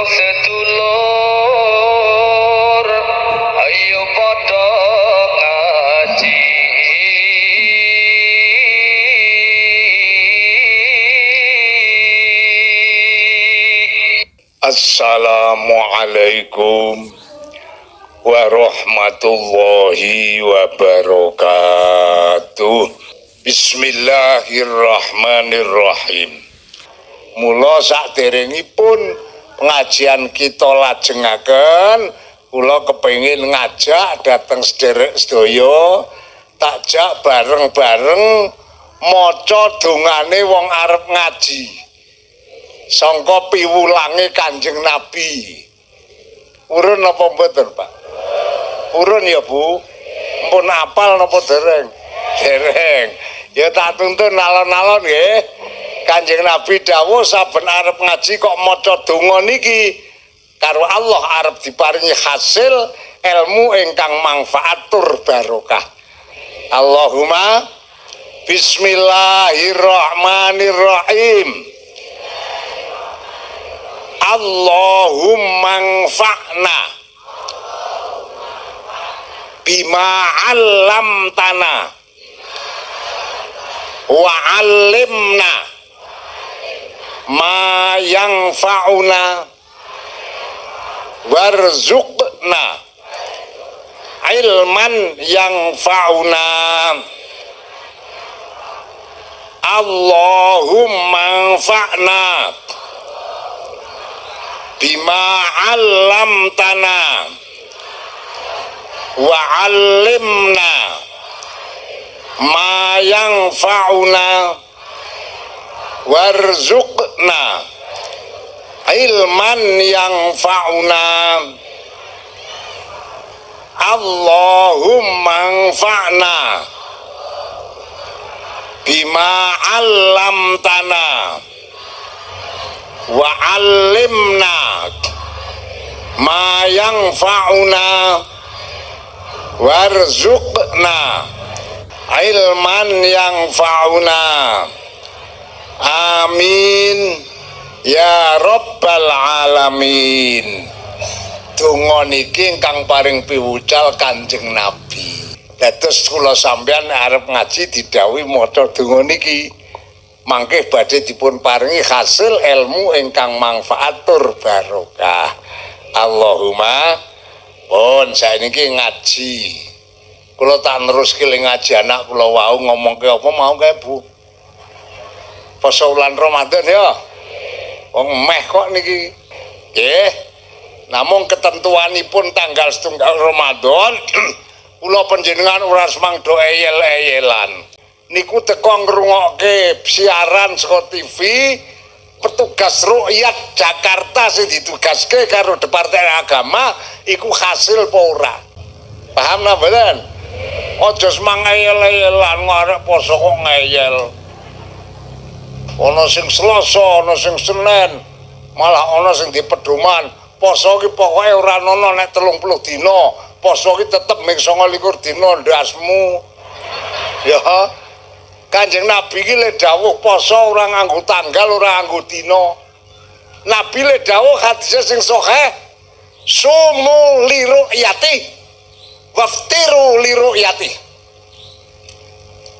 sedulur ayo padha ngaji. Assalamualaikum warahmatullahi wabarakatuh. Bismillahirrahmanirrahim. Mula saderengipun pengajian kita lajengaken, kula kepengin ngajak dhateng sederek sedaya takjak bareng-bareng maca dongane wong arep ngaji sangka piwulange Kanjeng Nabi. Urun apa mboten, Pak? Urun ya, Bu. Mpun apal napa dereng? Dereng. Ya tak tuntun alon-alon nggih. Kanjeng Nabi dawuh saben arep ngaji kok maca donga niki karo Allah arep diparingi hasil ilmu ingkang manfaat tur barokah. Allahumma bismillahirrahmanirrahim. Allahumma anfa'na bima 'allamtana wa 'allimna ma yanfa'una warzuqna ilman yanfa'una. Allahumma anfa'na bima 'allamtana wa 'allimna ma yanfa'una warzuqna ilman yanfa'una. Allahumma anfa'na bima 'allamtana wa 'allimna ma yanfa'una warzuqna ilman yanfa'una. Amin ya rabbal alamin. Donga niki ingkang paring piwucal Kanjeng Nabi. Dados kula sampeyan arep ngaji didhawuhi maca donga niki mangke badhe dipun paringi hasil ilmu ingkang manfaat tur barokah. Allahumma pun saiki ngaji. Kula tak neruske ngaji anak kula wau ngomongke apa mau kae, Bu? Poso wulan Ramadan ya. Wong meh kok niki. Nggih. Namung ketentuanipun tanggal 1 Ramadan kula panjenengan ora semangdo eyel-eyelan. Niku teko ngrungokke siaran saka TV petugas rukyat Jakarta sing ditugaske karo Departemen Agama iku hasil apa ora? Paham napa mboten? Aja semang eyel-eyelan ngarep poso kok ngeyel. Ana sing Selasa, ana sing Senin, malah ana sing di pedoman. Poso ki pokoke ora ana nek 30 dina. Poso ki tetep ming 29 dina ndasmu. Ya. Kanjeng Nabi ki le dawuh poso ora nganggo tanggal, ora nganggo dina. Nabi le dawuh hadis sing sahih, sumu li ru'yati waftiru li ru'yati.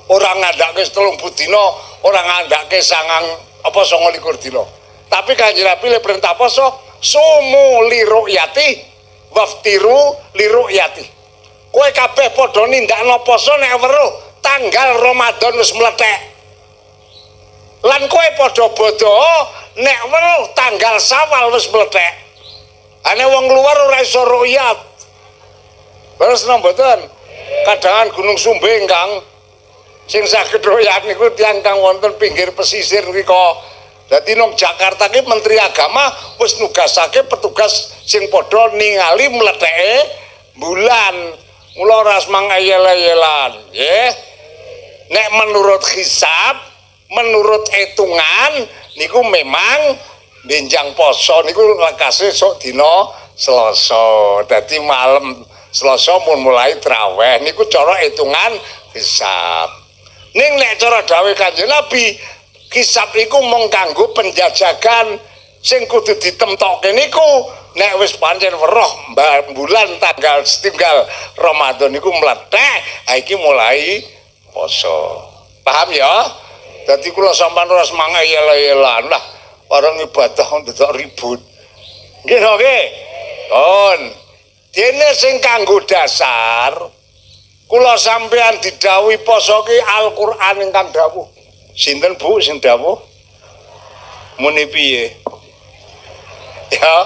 Ora ngandhake 30 dina, ora ngandhake 29 dina. Tapi Kanjeng Nabi le perintah poso, sumu li ru'yati waftiru li ru'yati. Kowe kabeh padha nindakno poso nek weruh tanggal Ramadan wis mlethek. Lan kowe padha bodho nek weruh tanggal Syawal wis mlethek. Ane wong luar ora iso ru'yat. Terus mboten. Kadangan Gunung Sumbing, Kang. Sing saged ru'yat niku tiyang kang wonten pinggir pesisir mriku. Dadi nang Jakarta ki Menteri Agama wis nugasake petugas sing padha ningali mletheke bulan. Mula ora semang eyel-eyelan, nggih. Nek menurut hisab, menurut hitungan niku memang benjang poso niku lekase sok dina Selasa. Dadi malam Selasa mun mulai traweh niku cara hitungan hisab. Ning nek cara dawuh Kanjeng Nabi, hisab iku mung kanggo penjajagan Sing kudu ditemtokke niku nek wis pancen weruh bulan tanggal setunggal Ramadan niku mlethek, ha iki mulai poso. Paham ya? Dadi kula sampean ora semangat yel-yelan lah. Orang ibadah ndedok ribut. Nggih to nggih? On. Dene sing kanggo dasar kula sampean didhawuhi poso ki Al-Qur'an ingkang dawuh. Sinten Bu sing dawuh? Muni piye? Ya.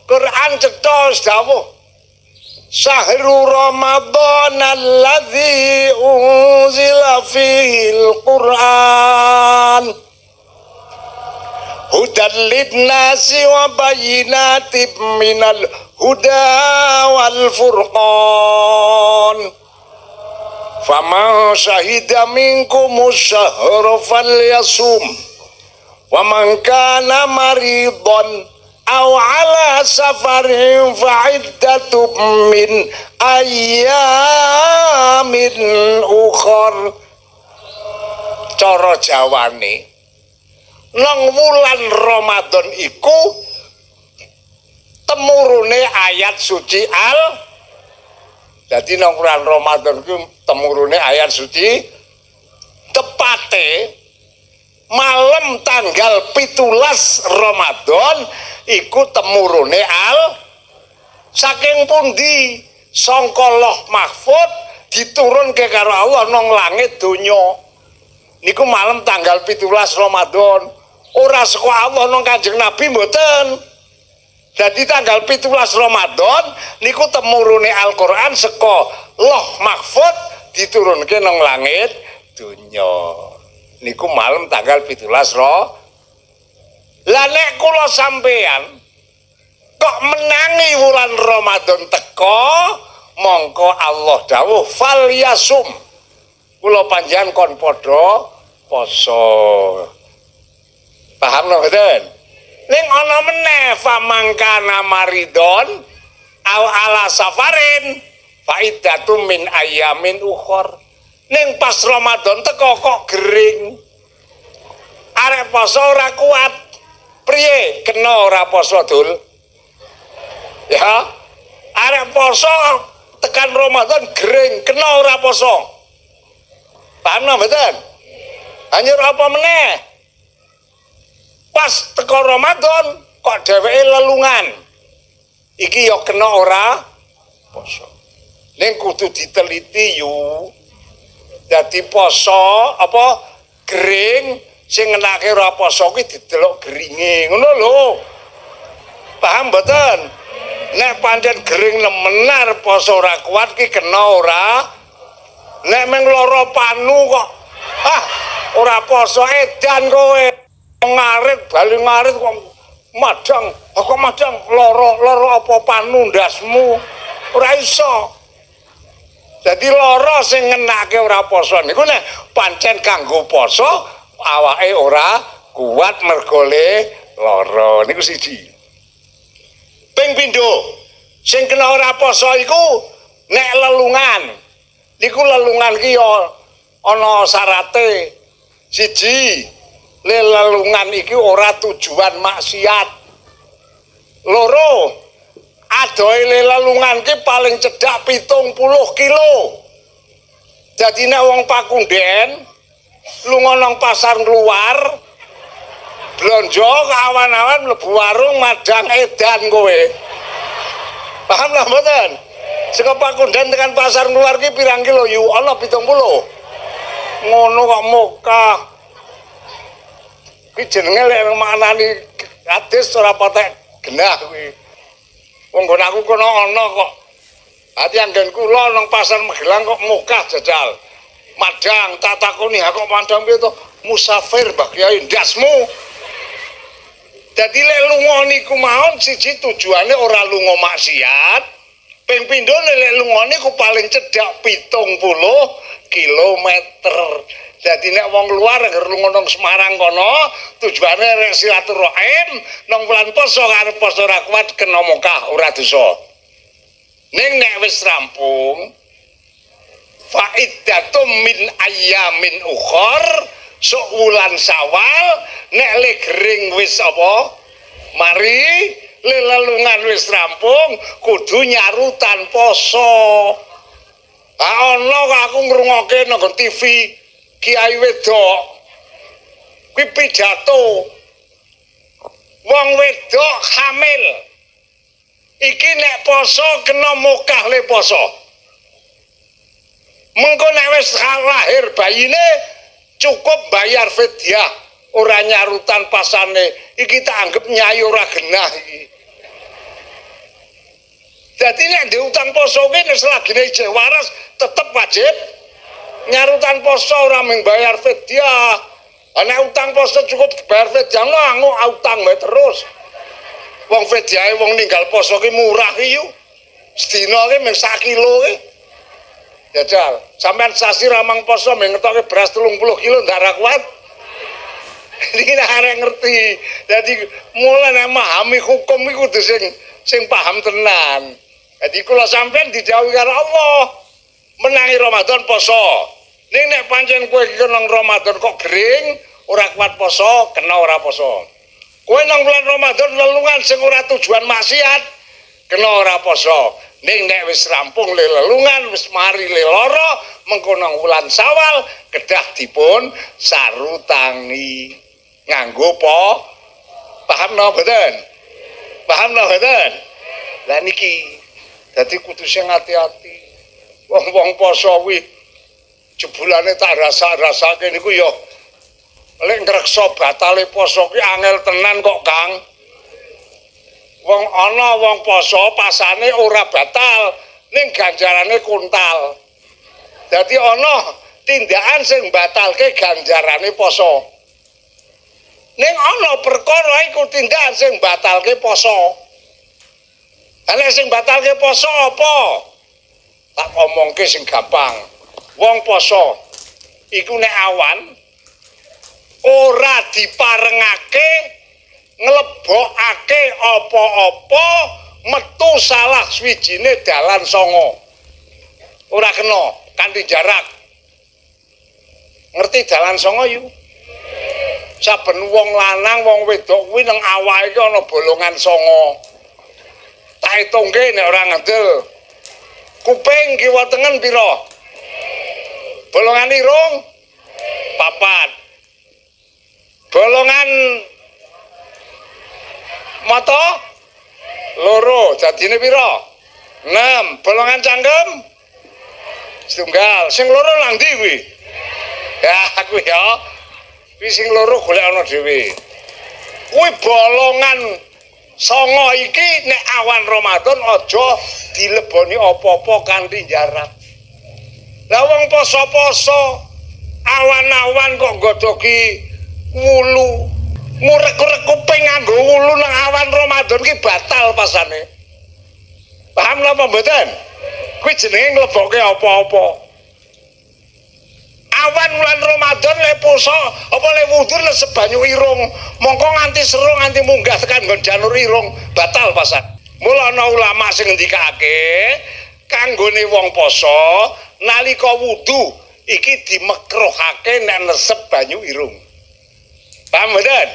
Quran cetos dawuh. Syahrul Ramadan alladzi unzila fil Qur'an hudan lin-nasi wa bayyinatin minal huda wal furqan faman syahida minkumus syahra falyasum wa man kana maridon aw ala safarin fa'iddatum min ayyamin ukhar. Cara Jawane nang wulan Ramadan iku temurune ayat suci jadi nang wulan Ramadan iku temurune ayat suci tepate malam tanggal 17 Ramadan iku temurune saking pundi sangka Loh Mahfud diturunke karo Allah nang langit donya niku malam tanggal 17 Ramadan ora saka Allah nang Kanjeng Nabi mboten. Jadi tanggal 17 Ramadan niku temurune Al-Qur'an saka Loh Mahfud diturunke nang langit donya niku malam tanggal 17 Lah nek kula sampean kok menangi wulan Ramadan teko mongko Allah dawuh fal yasum kula panjenengan kon padha poso. Paham lho mboten? Ning ana meneh famangkana maridon aw ala safarin faidatum min ayamin ukhor. Ning pas Ramadan teko kok gering. Arek poso ora kuat. Priye kena ora poso dul? Ya. Arek poso tekan Ramadan gering, kena ora poso. Paham mboten? Anjur apa meneh? Pas teko Ramadan kok dheweke lelungan. Iki ya kena ora poso. Ning kudu diteliti yu. Dadi poso apa gering sing ngenake ora poso kuwi didelok geringe ngono lho. Paham mboten? Nek pancen gering nemenar poso ora kuat ki kena ora. Nek meng lara panu kok ora poso edan kowe. Ngarit bali ngarit kok madang. Kok madang lara apa panu ndasmu? Ora iso. Jadi lara sing ngenake ora poso niku nek pancen kanggo poso awake ora kuat mergo lara niku siji. Ping pindho sing kena ora poso iku nek lelungan. Niku lelungan ki ya ana syarate. Siji, lelungan iki ora tujuan maksiat. Loro, adohe lelungan ki paling cedhak 70 kilo. Jadi nek wong Pakunden lunga nang pasar luar blonjo kawan-kawan mlebu warung madang edan kowe. Paham lah mboten? Saka Pakunden tekan pasar luar ki pirang kilo yu? Ana 70. Ngono kok mokah. Ki jenenge lek maknani hadis ora patek genah kuwi. Wong nggon aku kono ana kok. Ati anggen kula nang pasar Magelang kok mokah jajal. Madang tak takoni ha kok madang piye to? Musafir Mbah Kyai ndasmu. Dadi lek lunga niku mawon siji tujuane ora lunga maksiat. Ping pindho lek lunga niku paling cedhak 70 kilometer. Jadi nek wong luar agar lunga nang Semarang kono tujuane rek silaturahim nang bulan poso karo poso ora kuat kena Mekah ora dosa. Ning nek wis rampung faidatum min ayamin ukhor sok wulan Syawal nek le gering wis apa Mari lelelungan wis rampung kudu nyarutan poso. Ana aku ngrungokke nang TV Kiai wedok kuwi pidato wong wedok hamil iki nek poso kena mokah le poso. Mengko nek wis lahir bayine cukup bayar fidyah, ora nyarutan pasane. Iki tak anggap nyai ora genah iki. Dadi nek diutang poso ki nek selagine isih waras tetep wajib nyarutan poso, ora mung bayar fidyah. Nek utang poso cukup bayar fidyah ngono utang wae terus. Wong fidyahe wong ninggal poso ki murah ki yo. Sedina ki mung 1 kilo ki. Jajal, sampean sasi ramang poso mung ngetoke beras 30 kilo ndak ra kuat. Iki nek arek ngerti. Dadi mulai nek memahami hukum iku kudu sing paham tenan. Dadi kula sampean didhawuhi karo Allah menangi Ramadan poso. Ning nek pancen kowe iki nang Ramadan kok gering, ora kuat poso, kena ora poso. Kowe nang bulan Ramadan lelungan sing ora tujuan maksiat, kena ora poso. Ning nek wis rampung lelungan, wis mari leloro, mengko nang wulan Syawal kedah dipun sarutangi nganggo paham no mboten? Paham no mboten? Lah niki dadi kudu sing ati-ati. Wong-wong poso kuwi jebulane tak rasa-rasake niku ya lek ngreksa batale poso kuwi angel tenan kok, Kang. Wong ana wong poso pasane ora batal ning ganjarane kuntal. Dadi ana tindakan sing batalke ganjarane poso. Ning ana perkara iku tindakan sing batalke poso. Nek sing batalke poso apa? Tak omongke sing gampang. Wong poso iku nek awan ora diparengake nglebokake apa-apa metu salah swijine dalan songo. Ora kena kanthi jarak. Ngerti dalan songo yu? Saben wong lanang wong wedok kuwi nang awake iki ana bolongan songo. Tak hitungke nek ora ngandel. Kuping kiwa tengen pira? Bolongan irung 4. Bolongan mata 2, jadine pira? 6. Bolongan cangkem 1. Sing loro nang ndi kuwi? Ya aku ya. Kuwi sing loro golek ana dhewe. Kuwi bolongan songo iki nek awan Ramadan aja dileboni apa-apa kanthi jarak. Lah wong poso-poso awan-awan kok nggodhoki wulu, ngurek-ngurek kuping nganggo wulu nang awan Ramadan ki batal pasane. Paham napa mboten? Kuwi jenenge nglebokke apa-apa. Awan wulan Ramadan le poso apa le wudur le sebanyu irung, mongko nganti seru nganti munggah tekan nggon janur irung, batal pasan. Mula ana ulama sing ngendikake kanggone wong poso nalika wudu iki dimekruhake nek nesep banyu irung. Paham mboten?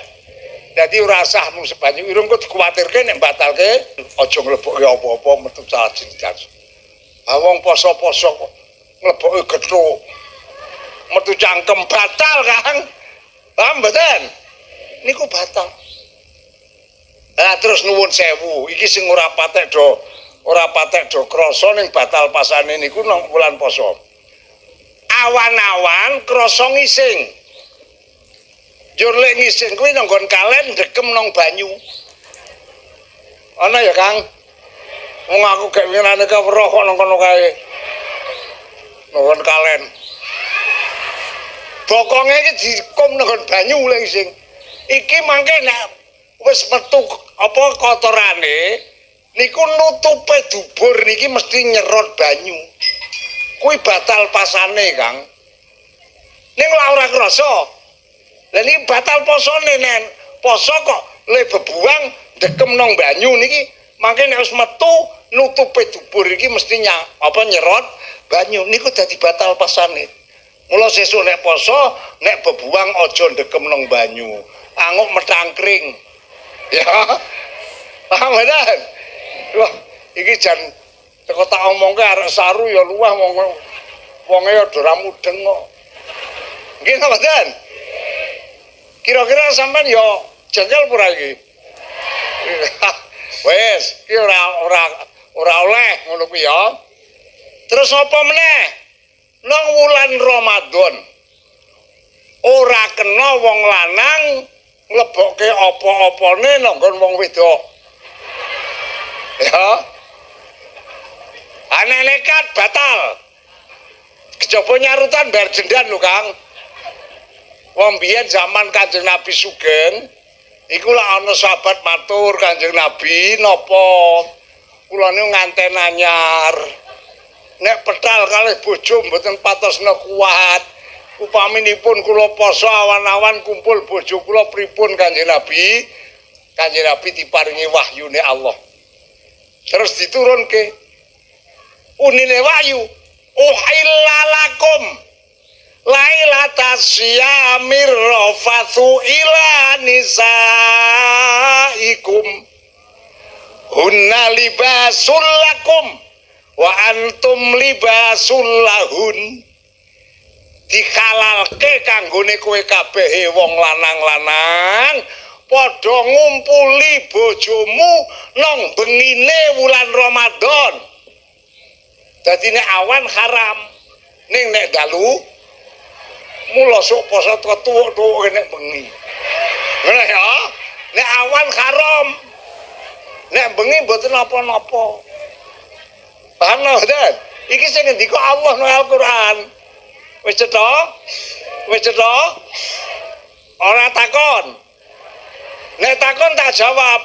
Dadi ora usah nesep banyu irung kok dikuwatirke nek batalke aja nglebokke apa-apa metu salah jenis. Ah wong poso-poso kok nglebokke gethuk metu cangkem batal, Kang. Paham mboten? Niku batal. Lah terus nuwun sewu, iki sing ora patek do krasa ning batal pasane niku nang wulan poso. Awan-awan krasa ngising. Jur lek ngising kuwi nang nggon kalen dekem nang banyu. Ana ya, Kang? Wong aku gek winane ka weruh kok nang kono kae. Nang nggon kalen. Bokonge iki dikum nang banyu lek ngising. Iki mangke nek wis metu apa kotorane niku nutupe dubur niki mesti nyerot banyu. Kuwi batal pasane, Kang. Ning ora krasa. Lah niki batal posone nen. Poso kok le bebuang dekem nang banyu niki mangke nek wis metu nutupe dubur iki mesti nyerot banyu niku dadi batal pasane. Mula sesuk nek poso nek bebuang aja dekem nang banyu. Anguk metangkring. Ya. Paham mboten? Wah, iki jan teko tak omongke arek saru ya luweh wonge ya ora mudeng kok. Nggih napa mboten? Kira-kira sampean ya jengkel pura iki? Wes, iki ora oleh ngono kuwi ya. Terus apa meneh? Nang wulan Ramadan ora kena wong lanang nglebokke apa-apane nang nggon wong wedok. Ya. Ana nekat batal. Kejaba nyarutan bayar jendan lho, Kang. Wong biyen zaman Kanjeng Nabi Sugeng, iku lak ana sahabat matur Kanjeng Nabi napa kula niku nganten anyar. Nek pedal kalih bojo mboten patosna kuat. Upaminipun kula poso awan-awan kumpul bojo kula pripun Kanjeng Nabi? Kanjeng Nabi diparingi wahyune Allah. Terus diturunke unine wahyu uhillalakum lailatas syamir rafathu ila nisaikum hunna libasul lakum wa antum libasul lahun. Dikalalke kanggone kowe kabeh wong lanang-lanang padha ngumpuli bojomu nang bengine wulan Ramadan. Dadi nek awan haram, ning nek dalu mula sok poso tuwuk-tuwuk nek bengi. Ngono ya. Nek awan haram, nek bengi mboten napa-napa. Paham mboten? Iki sing ngendika Allah nang Al-Qur'an. Wis cetha? Wis cetha? Ora takon. Nek takon tak jawab.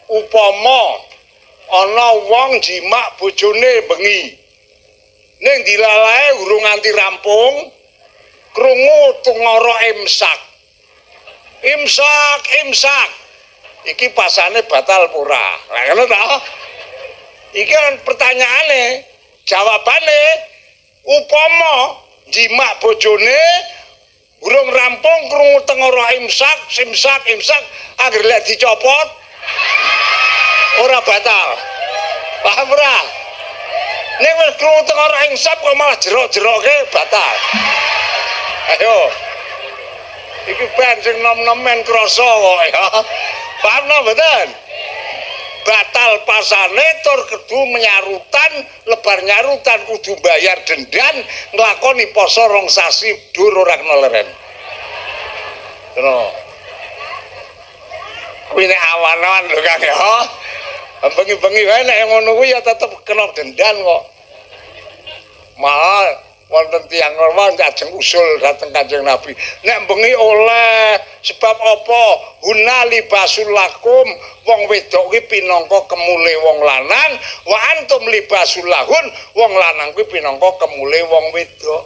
Upama ana wong jimak bojone bengi. Ning dilalae urung nganti rampung, krungu tungara imsak. Imsak. Iki pasane batal ora. Lah ngono ta? Iki kan pertanyaane, jawabane upama jimak bojone urung rampung krungu tengara imsak agar lek dicopot ora batal. Paham ora? Nek wis krungu tengara imsak kok malah jerok-jeroke batal. Ayo. Iki ben sing nom-nomen krasa kok ya. Paham mboten? Batal pasane tur kudu menyarutan, lebar nyarutan kudu bayar dendan, nglakoni poso 2 sasi dur ora kena leren. Ngono. Kuwi nek awan-awan lho Kang ya. Bengi-bengi wae nek ngono kuwi ya tetep kena dendan kok. Mal wonten tiyang normal ajeng usul dateng Kanjeng Nabi. Nek bengi oleh sebab apa? Hunali basul lakum, wong wedok kuwi pinangka kemule wong lanang, wa antum libasul lahun, wong lanang kuwi pinangka kemule wong wedok.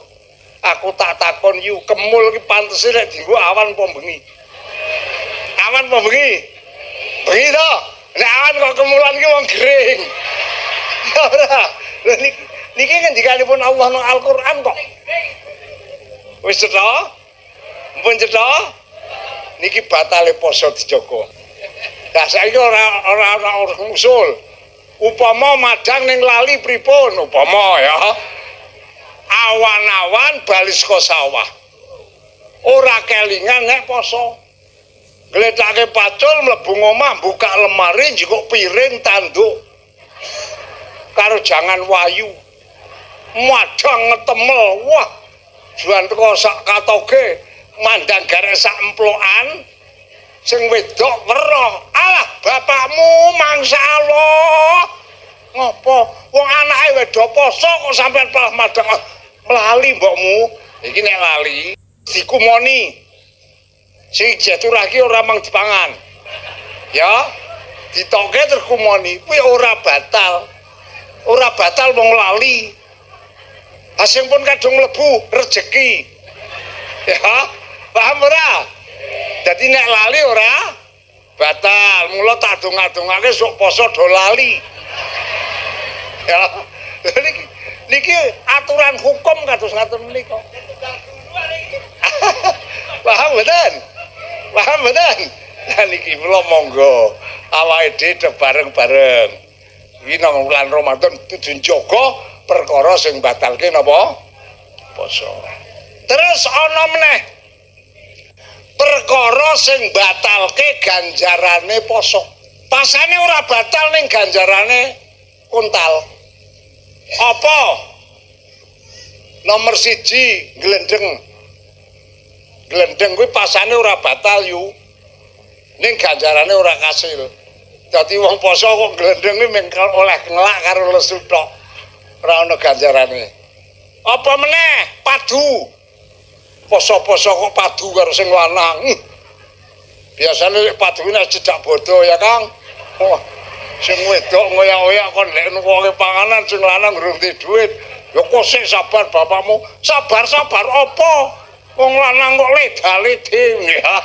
Aku tak takon yu kemul ki pantese nek dienggo awan apa bengi? Awan apa bengi? Bengi to. Nek awan kok kemulan ki wong gering. Ora. Lha niki ngendikanipun Allah nang Al-Qur'an kok. Wis cetha? Mpun cetha? Niki batale poso dijaga. Lah saiki ora ana usul. Upama madang ning lali pripun upama ya. Awan-awan bali saka sawah. Ora kelingan nek poso. Gletake pacul mlebu omah buka lemari njikuk piring tanduk. Karo jangan wayu. Madang ngetemel. Wah. Juan teko sak katoge mandang garek sak emplokan. Sing wedok weruh, alah bapakmu mangsa Allah. Ngopo? Wong anake wedo poso kok sampean malah madang lali mbokmu. Iki nek lali dikumoni. Sing jaturah ki ora mang dipangan. Ya, ditoke terkumoni kuwi ora batal. Ora batal wong lali. Asing pun kadung mlebu rezeki. Ya, paham ora? Jadi nek lali ora batal. Mula tak donga-dongake sok poso do lali. Ya. Niki aturan hukum kados ngaten menika. Paham mboten? Paham mboten? Lah niki mula monggo awake dhewe bareng-bareng. Iki nang bulan Ramadan kudu njaga perkara sing batalke napa? Poso. Terus ana meneh perkara sing batalke ganjarane poso. Pasane ora batal ning ganjarane kuntal. Apa? Nomor 1 glendeng. Glendeng kuwi pasane ora batal yu. Ning ganjarane ora kasil. Dadi wong poso kok glendeng kuwi mengkel oleh ngelak karo lesu tok. Ora ana ganjarane. Apa meneh? Padu. Poso-poso kok padu karo sing lanang. Biasane lek padu nek cedak bodo ya, Kang. Oh, sing wedok ngoyak-oyak kon lek nuwunge panganan sing lanang durung di dhuwit. Ya kok sik sabar bapakmu. Sabar-sabar apa? Wong lanang kok ledale-lede ya.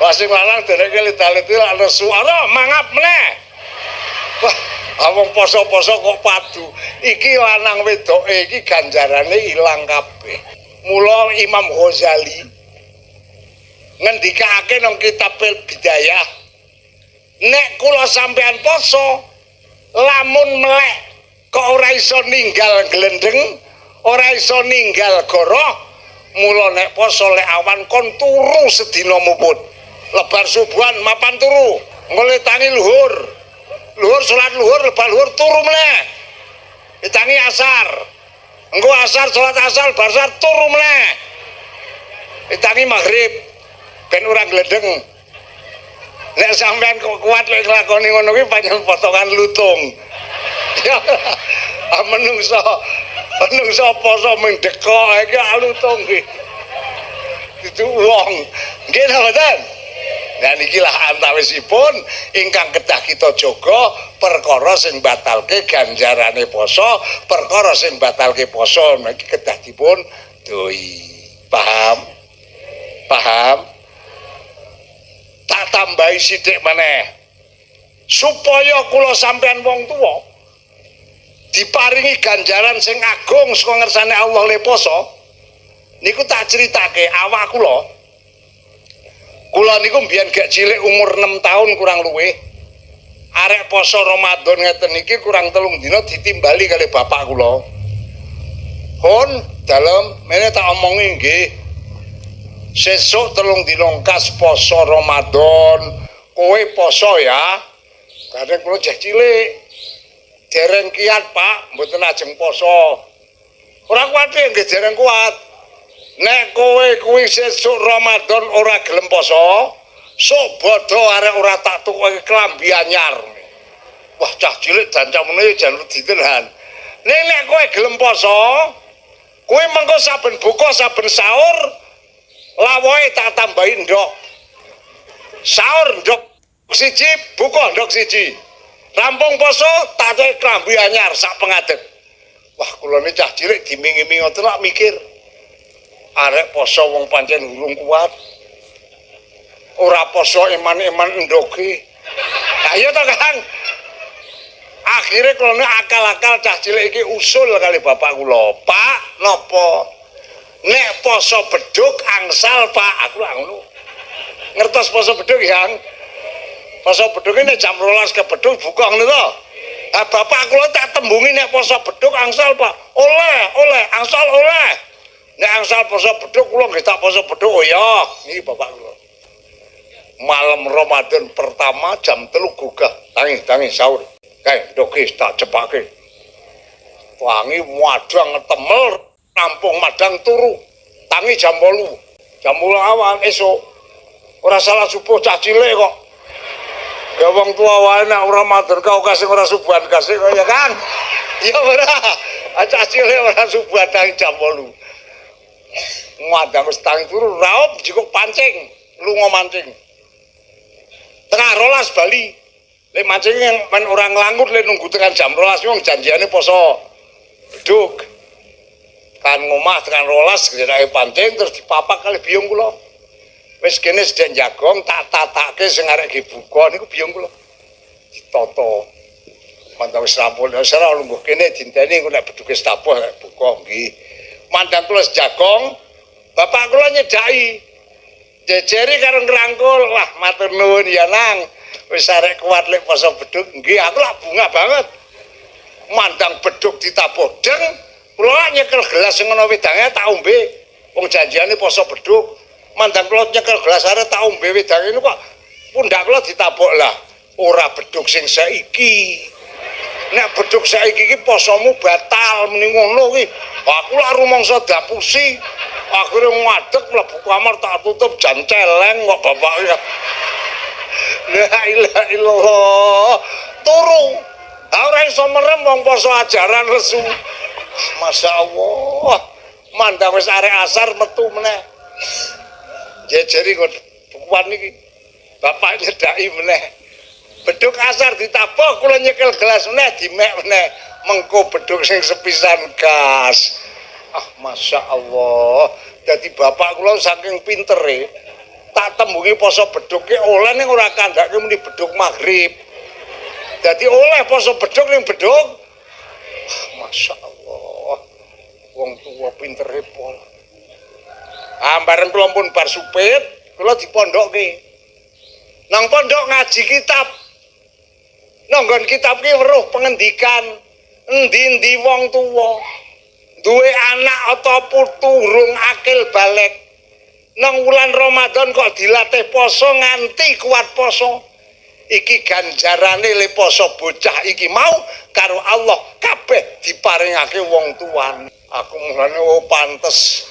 Wah sing lanang dereke ledale-lede lak nesu. Ora mangap meneh. Wah, wong poso-poso kok padu. Iki lanang wedoke iki ganjarane ilang kabeh. Mula Imam Ghazali ngendikake nang kitab Bidayah, nek kula sampean poso lamun melek kok ora iso ninggal glendeng, ora iso ninggal goroh, mula nek poso lek awan kon turu sedina muput. Lebar subuhan mapan turu, ngletangi luhur. Luhur salat luhur, lebar luhur turu meneh. Ditangi asar. Engko asar salat asar bar turu meneh. Ditangi maghrib ben ora glendeng. Nek sampean kok kuat lek nglakoni ngono kuwi panjen potongan lutung. Ya menungso poso mendekok iki lutung iki. Itu wong. Nggih ta mboten? Nah niki lah antawisipun ingkang kedah kita jaga perkara sing batalke ganjarane poso, perkara sing batalke poso niki kedah dipun doi. Paham? Paham? Tak tambahi sithik maneh. Supaya kula sampean wong tuwa diparingi ganjaran sing agung saka ngersane Allah le poso. Niku tak critake awak kula. Kula niku mbiyen gak cilik umur 6 tahun kurang luwih. Arek poso Ramadan ngeten iki kurang 3 dina ditimbali kali bapak kula. Hon dalem mene tak omongi nggih. Sesuk 3 dina kas poso Ramadan, kowe poso ya. Kadang kula jek cilik. Dereng kiat, Pak, mboten ajeng poso. Ora kuwatir nggih dereng kuat. Nek kowe kuwi sesuk Ramadan ora gelem poso, sok bodho arek ora tak tukoke klambi anyar. Wah, cah cilik dancamune jan ditenan. Nek kowe gelem poso, kowe mengko saben buka saben sahur lawohe tak tambahi ndok. Sahur ndok siji, buka ndok siji. Rampung poso tak tukoke klambi anyar sak pengadeg. Wah, kula niki cah cilik dimingi-mingi ngoten lak mikir. Arek poso wong pancen urung kuat. Ora poso iman-iman ndoke. Ayo to, Kang. Akhire kula akal-akal cah cilik iki usul kali bapak kula. Pak, napa? Nek poso beduk angsal, Pak. Aku lak ngono. Ngertos poso beduk, Yang? Poso beduk nek jam 12 ke beduk buka ngono to. Ah bapak kula tak tembungi nek poso beduk angsal, Pak. Oleh, angsal oleh. Nek angsal poso beduk kula nggih tak poso beduk oh ya. Niki bapak kula. Malam Ramadan pertama jam 3 gugah. Tangi sahur. Kae ndoke tak cepake. Wangi madang ngetemel rampung madang turu. Tangi jam 8. Jam 8 awan esuk. Ora salah subuh cah cilik kok. Ya wong tua wae nek Ramadan kau kasih ora subuhan kasih kok ya Kang. Ya ora. Cah cilik ora subuhan tangi jam 8. Madang wis tangi turu raup jikok pancing, lunga mancing. Tengah 12 bali. Lek mancing men orang nglangut lek nunggu tekan jam 12 wong janjiane poso beduk. Kan ngomah tekan 12 gedake pancing terus dipapak kali biyung kula. Wis kene sedek jagong tak tatake sing arek ge buka niku biyung kula. Ditata. Mantap wis rampung wis ora lungguh kene dinteni engko nek beduke stabuh buka nggih. Mandang kula jagong, bapak kula nyedaki. Jejeri karo ngrangkul, wah matur nuwun ya nang. Wis arek kuat lek poso beduk. Nggih, aku lak bunga banget. Mandang beduk ditabuh deng, kula nyekel gelas sing ana wedange tak ombe. Wong janjiane poso beduk. Mandang kula nyekel gelas arek tak ombe wedange niku kok pundak kula ditabuk lah. Ora beduk sing saiki. Nek beduk saiki iki posomu batal muni ngono kuwi. Aku lak rumangsa dapusi. Akhire ngadeg mlebu kamar tak tutup jan celeng kok bapak ya. La ilaha illallah. Turu. Ora iso merem wong poso ajaran resu. Masya Allah. Mandang wis arek asar metu meneh. Jejeri kok bukuan iki. Bapak nyedaki meneh. Beduk asar ditabuh kula nyekel gelas meneh dimek meneh. Mengko beduk sing sepisan gas. Ah, Masya Allah. Jadi bapak kula saking pintere tak tembungi poso beduknya oleh ning ora kandhake muni beduk maghrib. Jadi oleh poso beduk ning beduk. Masya Allah. Wong tua pintere pol. Bareng kula pun bar supit, kula dipondokke. Nang pondok ngaji kitab. Nanggon kitab ki weruh pengendikan endi-endi wong tuwa duwe anak atau putu urung akil balik. Nang wulan Ramadan kok dilatih poso nganti kuat poso. Iki ganjarane le poso bocah iki mau karo Allah kabeh diparingake wong tuane. Aku mulane pantes.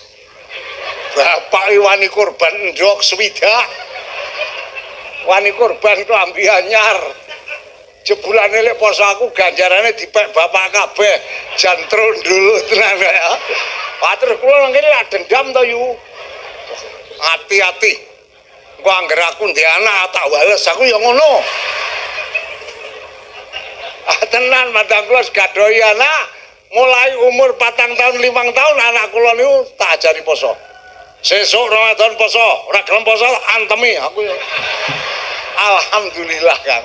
Bapak wani kurban ndok swidak. Wani kurban klambi anyar. Jebulane lek poso aku ganjarane dipek bapak kabeh. Jantro dulu tenan ya. Patur kula nang kene lak dendam to yu. Hati-hati. Engko angger aku ndek anak tak wales aku ya ngono. Tenan madang kula gadoi anak mulai umur 4 tahun 5 tahun anak kula niku tak ajari poso. Sesuk Ramadan poso, ora gelem poso antemi aku ya. Alhamdulillah Kang.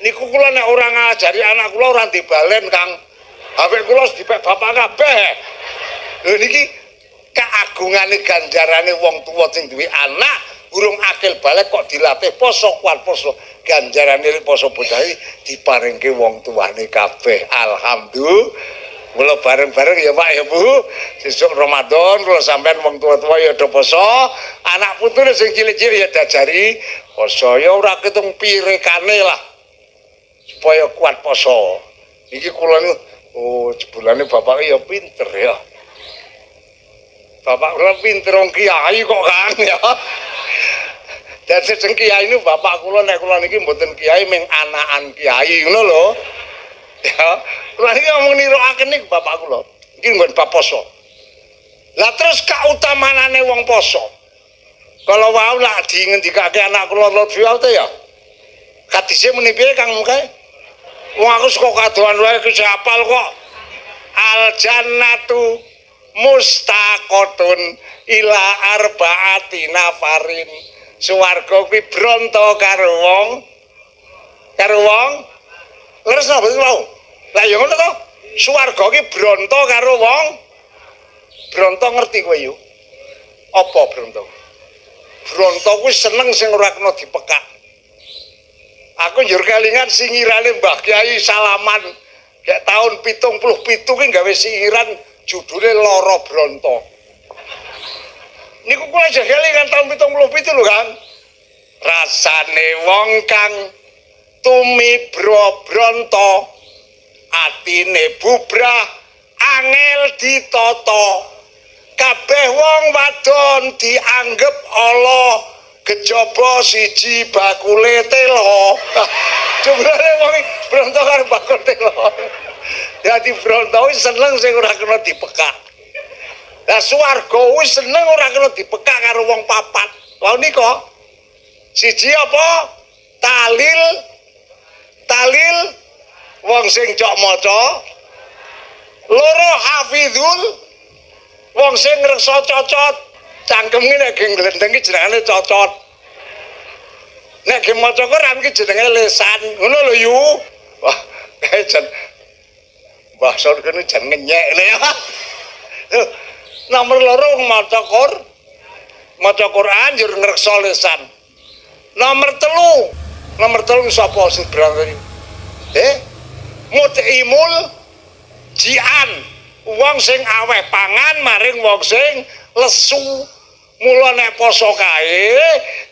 Niku kula nek ora ngajari anak kula ora dibalen Kang. Habis kula dipek bapak kabeh. Lho niki keagungane ganjarane wong tuwa sing duwe anak urung akil balik kok dilatih poso kuat poso. Ganjarane poso bocah diparingke wong tuane kabeh. Alhamdulillah. Kula bareng-bareng ya Pak ya Bu. Sesuk Ramadan kula sampean wong tua-tua ya do poso, anak putune sing cilik-cilik ya diajari poso. Ya ora ketung pirekane lah. Supaya kuat poso. Iki kula niku oh jebulane bapak ya pinter ya. Bapak kula pinter wong kiai kok Kang ya. Dadi sing kiai niku bapak kula nek kula niki mboten kiai ming anakan kiai ngono lho. Ya, kula iki ngomong nirokaken niku bapak kula. Iki nggon bab poso. Lah terus kautamane wong poso. Kalau wau lak dingendikake anak kula Lutfi ya. Hadise muni piye Kang Mukae? Wong aku saka kadoan wae iki hafal kok. Al jannatu mustaqotun ila arbaati nafarin. Swarga kuwi bronto karo wong leres napa mau? Lah ya ngono to. Swarga ki bronto karo wong bronto ngerti kowe yo. Apa bronto? Bronto kuwi seneng sing ora kena dipekak. Aku njur kelingan singirane Mbah Kyai Salaman. Kayak tahun 77 ki gawe singiran judule Loro Bronto. Niku kula aja kelingan tahun 77 lho Kang. Rasane wong kang tumibro bronto atine bubrah angel ditata kabeh wong wadon dianggep ala kejaba siji bakule telo. Jumlahe wong bronto karo bakul telo. Dadi bronto wis seneng sing ora kena dipekak. Lah swarga wis seneng ora kena dipekak karo wong papat. Lha nika siji apa? Talil wong sing cok maca. Loro hafizul wong sing ngreksa cocot. Cangkeme nek ge glendeng ki jenenge cocot. Nek ge maca Quran ki jenenge lisan. Ngono lho yu. Wah, jan bahasa kene jan ngenyek ya. Nomor loro maca Quran. maca Quran njur ngreksa lisan. Nomor telu sapa sing berangkat? Mut'imul jian, wong sing aweh pangan maring wong sing lesu. Mula nek poso kae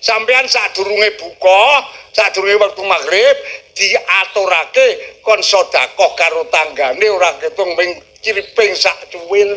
sampean sadurunge buka, sadurunge wektu maghrib diaturake kon sedekah karo tanggane ora ketung ping ciriping sak cuwil.